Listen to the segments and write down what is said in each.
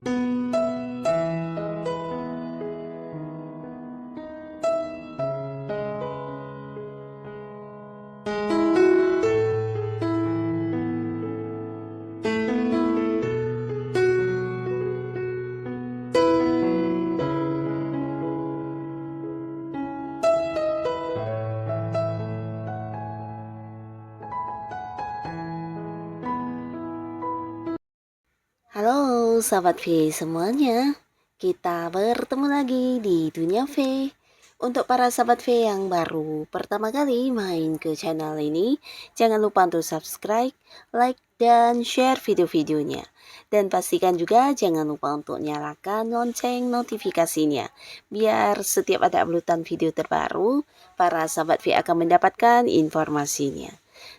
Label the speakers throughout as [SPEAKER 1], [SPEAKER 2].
[SPEAKER 1] Halo sahabat V semuanya, kita bertemu lagi di Dunia V. Untuk para sahabat V yang baru pertama kali main ke channel ini, jangan lupa untuk subscribe, like, dan share video-videonya. Dan pastikan juga jangan lupa untuk nyalakan lonceng notifikasinya, biar setiap ada uploadan video terbaru, para sahabat V akan mendapatkan informasinya.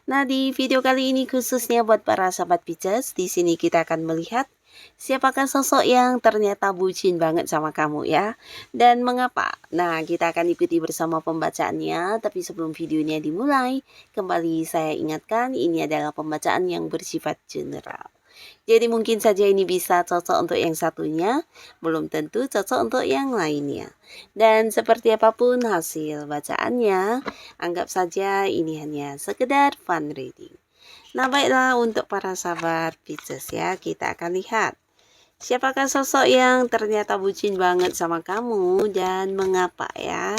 [SPEAKER 1] Nah, di video kali ini khususnya buat para sahabat Pisces, di sini kita akan melihat siapakah sosok yang ternyata bucin banget sama kamu ya, dan mengapa? Nah, kita akan ikuti bersama pembacaannya, tapi sebelum videonya dimulai, kembali saya ingatkan ini adalah pembacaan yang bersifat general. Jadi mungkin saja ini bisa cocok untuk yang satunya, belum tentu cocok untuk yang lainnya. Dan seperti apapun hasil bacaannya, anggap saja ini hanya sekedar fun reading. Nah, baiklah untuk para sahabat Pisces ya, kita akan lihat siapakah sosok yang ternyata bucin banget sama kamu dan mengapa ya?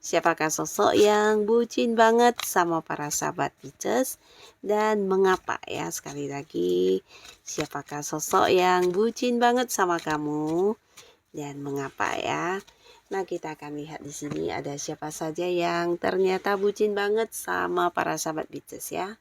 [SPEAKER 1] Siapakah sosok yang bucin banget sama para sahabat Pisces dan mengapa ya? Sekali lagi, siapakah sosok yang bucin banget sama kamu dan mengapa ya? Nah, kita akan lihat di sini ada siapa saja yang ternyata bucin banget sama para sahabat Pisces ya.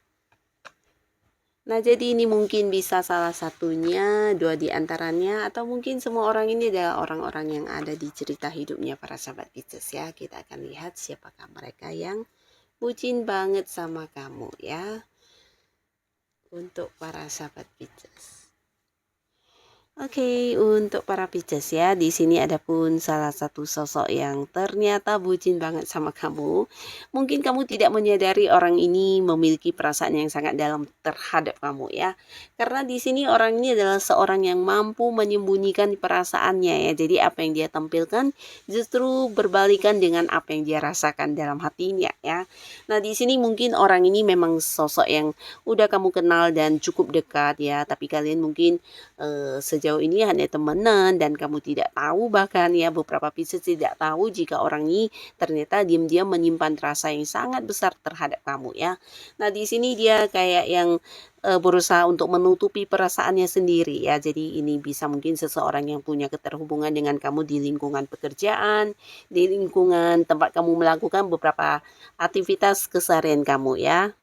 [SPEAKER 1] Nah, jadi ini mungkin bisa salah satunya, dua di antaranya, atau mungkin semua orang ini adalah orang-orang yang ada di cerita hidupnya para sahabat Pisces ya. Kita akan lihat siapakah mereka yang bucin banget sama kamu ya. Untuk para sahabat Pisces. Oke, untuk para Pisces ya, di sini ada pun salah satu sosok yang ternyata bucin banget sama kamu. Mungkin kamu tidak menyadari orang ini memiliki perasaan yang sangat dalam terhadap kamu ya. Karena di sini orang ini adalah seorang yang mampu menyembunyikan perasaannya ya. Jadi apa yang dia tampilkan justru berbalikan dengan apa yang dia rasakan dalam hatinya ya. Nah, di sini mungkin orang ini memang sosok yang udah kamu kenal dan cukup dekat ya, tapi kalian mungkin sejauh ini hanya temenan dan kamu tidak tahu, bahkan ya beberapa Pisces tidak tahu jika orang ini ternyata diam-diam menyimpan rasa yang sangat besar terhadap kamu ya. Nah, di sini dia kayak yang berusaha untuk menutupi perasaannya sendiri ya. Jadi ini bisa mungkin seseorang yang punya keterhubungan dengan kamu di lingkungan pekerjaan, di lingkungan tempat kamu melakukan beberapa aktivitas keseharian kamu ya.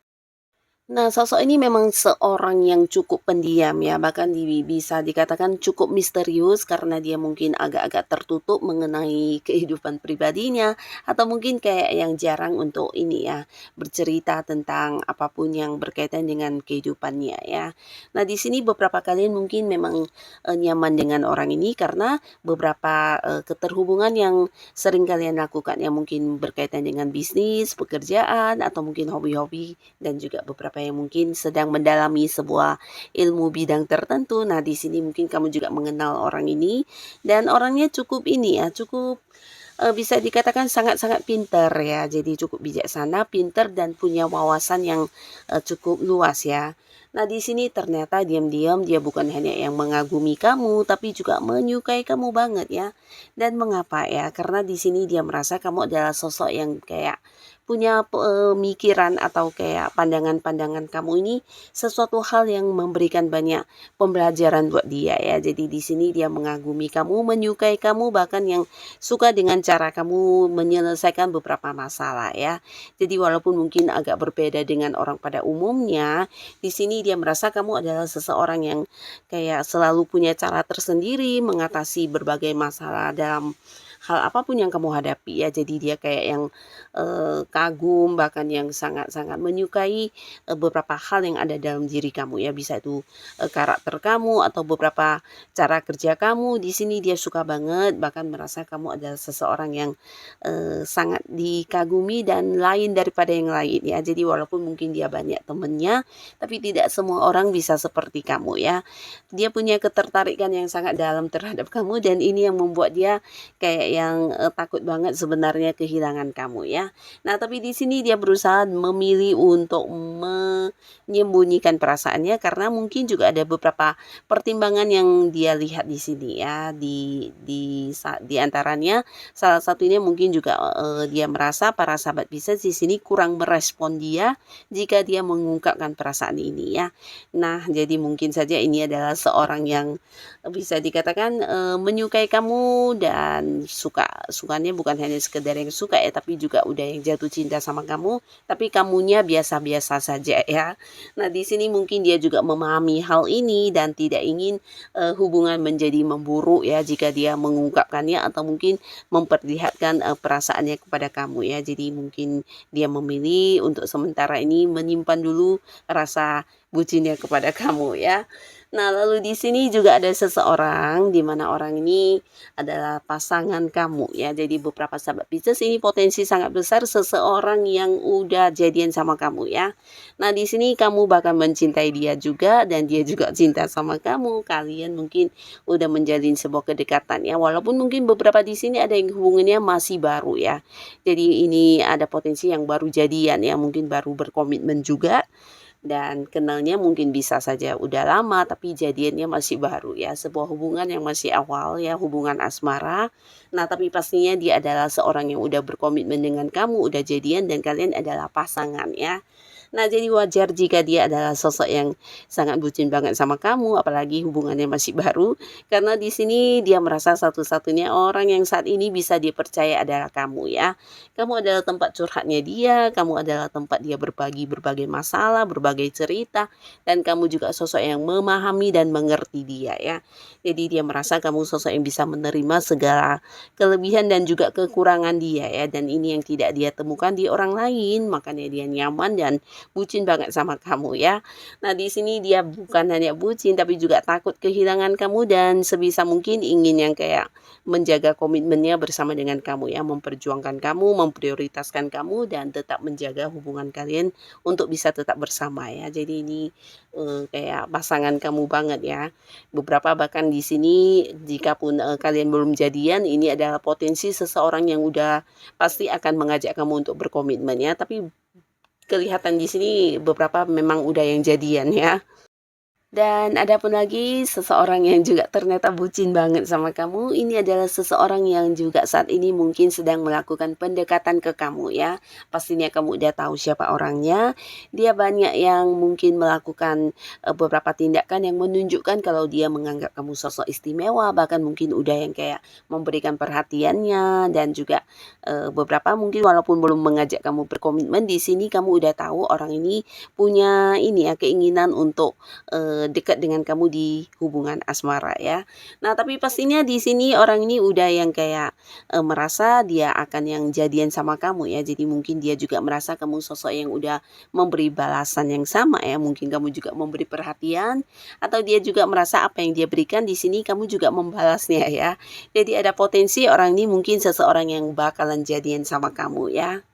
[SPEAKER 1] Nah, sosok ini memang seorang yang cukup pendiam ya, bahkan bisa dikatakan cukup misterius karena dia mungkin agak-agak tertutup mengenai kehidupan pribadinya, atau mungkin kayak yang jarang untuk ini ya, bercerita tentang apapun yang berkaitan dengan kehidupannya ya. Nah, di sini beberapa kalian mungkin memang nyaman dengan orang ini karena beberapa keterhubungan yang sering kalian lakukan ya, mungkin berkaitan dengan bisnis, pekerjaan, atau mungkin hobi-hobi, dan juga beberapa yang mungkin sedang mendalami sebuah ilmu bidang tertentu. Nah, di sini mungkin kamu juga mengenal orang ini dan orangnya cukup ini ya, cukup bisa dikatakan sangat-sangat pintar ya. Jadi cukup bijaksana, pintar, dan punya wawasan yang cukup luas ya. Nah, di sini ternyata diam-diam dia bukan hanya yang mengagumi kamu, tapi juga menyukai kamu banget ya. Dan mengapa ya? Karena di sini dia merasa kamu adalah sosok yang kayak punya pemikiran atau kayak pandangan-pandangan kamu ini sesuatu hal yang memberikan banyak pembelajaran buat dia ya. Jadi di sini dia mengagumi kamu, menyukai kamu, bahkan yang suka dengan cara kamu menyelesaikan beberapa masalah ya. Jadi walaupun mungkin agak berbeda dengan orang pada umumnya, di sini dia merasa kamu adalah seseorang yang kayak selalu punya cara tersendiri mengatasi berbagai masalah dalam hal apapun yang kamu hadapi ya. Jadi dia kayak yang kagum, bahkan yang sangat-sangat menyukai beberapa hal yang ada dalam diri kamu ya. Bisa itu karakter kamu atau beberapa cara kerja kamu. Di sini dia suka banget, bahkan merasa kamu adalah seseorang yang sangat dikagumi dan lain daripada yang lain ya. Jadi walaupun mungkin dia banyak temennya, tapi tidak semua orang bisa seperti kamu ya. Dia punya ketertarikan yang sangat dalam terhadap kamu, dan ini yang membuat dia kayak yang takut banget sebenarnya kehilangan kamu ya. Nah, tapi di sini dia berusaha memilih untuk menyembunyikan perasaannya karena mungkin juga ada beberapa pertimbangan yang dia lihat di sini ya. Di antaranya salah satunya mungkin juga dia merasa para sahabat Pisces di sini kurang merespon dia jika dia mengungkapkan perasaan ini ya. Nah, jadi mungkin saja ini adalah seorang yang bisa dikatakan menyukai kamu dan sukanya bukan hanya sekedar yang suka ya, tapi juga udah yang jatuh cinta sama kamu, tapi kamunya biasa-biasa saja ya. Nah, di sini mungkin dia juga memahami hal ini dan tidak ingin hubungan menjadi memburuk ya jika dia mengungkapkannya atau mungkin memperlihatkan perasaannya kepada kamu ya. Jadi mungkin dia memilih untuk sementara ini menyimpan dulu rasa bucinnya kepada kamu ya. Nah, lalu di sini juga ada seseorang di mana orang ini adalah pasangan kamu ya. Jadi beberapa sahabat Pisces ini potensi sangat besar seseorang yang udah jadian sama kamu ya. Nah, di sini kamu bakal mencintai dia juga dan dia juga cinta sama kamu. Kalian mungkin udah menjalin sebuah kedekatan ya. Walaupun mungkin beberapa di sini ada yang hubungannya masih baru ya. Jadi ini ada potensi yang baru jadian ya, mungkin baru berkomitmen juga. Dan kenalnya mungkin bisa saja udah lama tapi jadiannya masih baru ya, sebuah hubungan yang masih awal ya, hubungan asmara. Nah, tapi pastinya dia adalah seorang yang udah berkomitmen dengan kamu, udah jadian dan kalian adalah pasangan ya. Nah, jadi wajar jika dia adalah sosok yang sangat bucin banget sama kamu, apalagi hubungannya masih baru, karena di sini dia merasa satu-satunya orang yang saat ini bisa dipercaya adalah kamu ya. Kamu adalah tempat curhatnya dia, kamu adalah tempat dia berbagi berbagai masalah, berbagai cerita, dan kamu juga sosok yang memahami dan mengerti dia ya. Jadi dia merasa kamu sosok yang bisa menerima segala kelebihan dan juga kekurangan dia ya, dan ini yang tidak dia temukan di orang lain, makanya dia nyaman dan bucin banget sama kamu ya. Nah, di sini dia bukan hanya bucin tapi juga takut kehilangan kamu dan sebisa mungkin ingin yang kayak menjaga komitmennya bersama dengan kamu ya, memperjuangkan kamu, memprioritaskan kamu dan tetap menjaga hubungan kalian untuk bisa tetap bersama ya. Jadi ini kayak pasangan kamu banget ya. Beberapa bahkan di sini jikapun kalian belum jadian, ini adalah potensi seseorang yang udah pasti akan mengajak kamu untuk berkomitmen ya, tapi kelihatan di sini beberapa memang udah yang jadian ya. Dan ada pun lagi seseorang yang juga ternyata bucin banget sama kamu. Ini adalah seseorang yang juga saat ini mungkin sedang melakukan pendekatan ke kamu ya. Pastinya kamu udah tahu siapa orangnya. Dia banyak yang mungkin melakukan beberapa tindakan yang menunjukkan kalau dia menganggap kamu sosok istimewa. Bahkan mungkin udah yang kayak memberikan perhatiannya dan juga beberapa mungkin walaupun belum mengajak kamu berkomitmen, di sini kamu udah tahu orang ini punya ini ya, keinginan untuk dekat dengan kamu di hubungan asmara ya. Nah, tapi pastinya di sini orang ini udah yang kayak merasa dia akan yang jadian sama kamu ya. Jadi mungkin dia juga merasa kamu sosok yang udah memberi balasan yang sama ya. Mungkin kamu juga memberi perhatian atau dia juga merasa apa yang dia berikan di sini kamu juga membalasnya ya. Jadi ada potensi orang ini mungkin seseorang yang bakalan jadian sama kamu ya.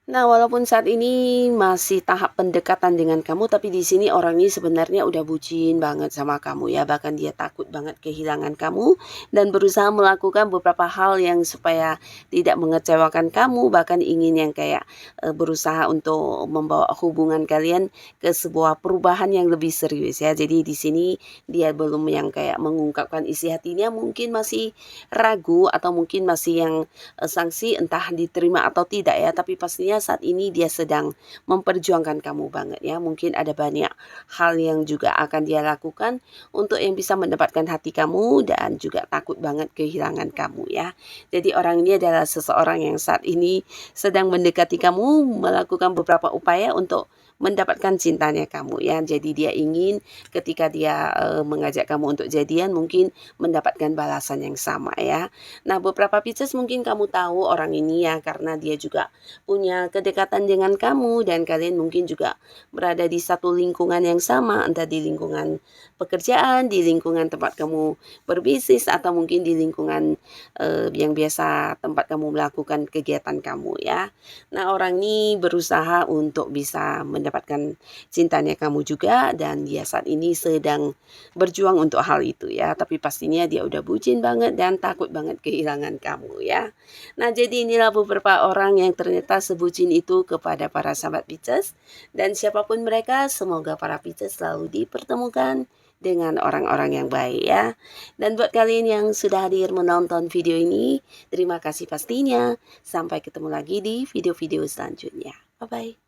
[SPEAKER 1] Nah, walaupun saat ini masih tahap pendekatan dengan kamu, tapi di sini orang ini sebenarnya udah bucin banget sama kamu ya. Bahkan dia takut banget kehilangan kamu dan berusaha melakukan beberapa hal yang supaya tidak mengecewakan kamu, bahkan ingin yang kayak berusaha untuk membawa hubungan kalian ke sebuah perubahan yang lebih serius ya. Jadi di sini dia belum yang kayak mengungkapkan isi hatinya, mungkin masih ragu atau mungkin masih yang sanksi entah diterima atau tidak ya, tapi pastinya sepertinya saat ini dia sedang memperjuangkan kamu banget ya. Mungkin ada banyak hal yang juga akan dia lakukan untuk yang bisa mendapatkan hati kamu dan juga takut banget kehilangan kamu ya. Jadi orang ini adalah seseorang yang saat ini sedang mendekati kamu, melakukan beberapa upaya untuk mendapatkan cintanya kamu ya. Jadi dia ingin ketika dia mengajak kamu untuk jadian mungkin mendapatkan balasan yang sama ya. Nah, beberapa Pisces mungkin kamu tahu orang ini ya karena dia juga punya kedekatan dengan kamu dan kalian mungkin juga berada di satu lingkungan yang sama, entah di lingkungan pekerjaan, di lingkungan tempat kamu berbisnis atau mungkin di lingkungan yang biasa tempat kamu melakukan kegiatan kamu ya. Nah, orang ini berusaha untuk bisa mendapatkan cintanya kamu juga dan dia saat ini sedang berjuang untuk hal itu ya. Tapi pastinya dia udah bucin banget dan takut banget kehilangan kamu ya. Nah, jadi inilah beberapa orang yang ternyata sebucin itu kepada para sahabat Pisces dan siapapun mereka, semoga para Pisces selalu dipertemukan dengan orang-orang yang baik ya. Dan buat kalian yang sudah hadir menonton video ini, terima kasih pastinya. Sampai ketemu lagi di video-video selanjutnya. Bye-bye.